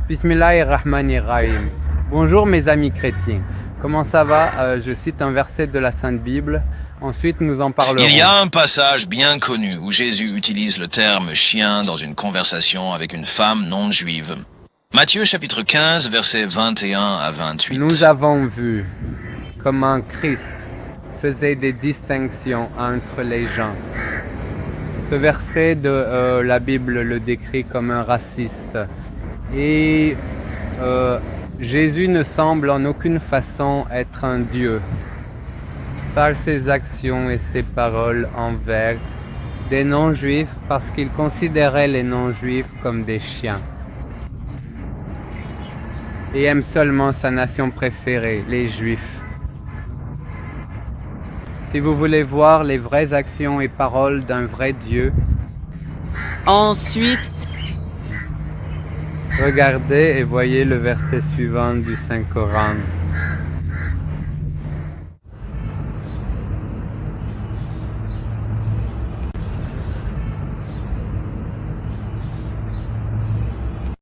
Bismillahirrahmanirrahim. Bonjour mes amis chrétiens. Comment ça va? Je cite un verset de la Sainte Bible. Ensuite, nous en parlerons. Il y a un passage bien connu où Jésus utilise le terme chien dans une conversation avec une femme non juive. Matthieu chapitre 15, versets 21 à 28. Nous avons vu comment Christ faisait des distinctions entre les gens. Ce verset de la Bible le décrit comme un raciste. Et Jésus ne semble en aucune façon être un Dieu par ses actions et ses paroles envers des non-juifs parce qu'il considérait les non-juifs comme des chiens et aime seulement sa nation préférée, les juifs. Si vous voulez voir les vraies actions et paroles d'un vrai Dieu, Ensuite, regardez et voyez le verset suivant du Saint-Coran.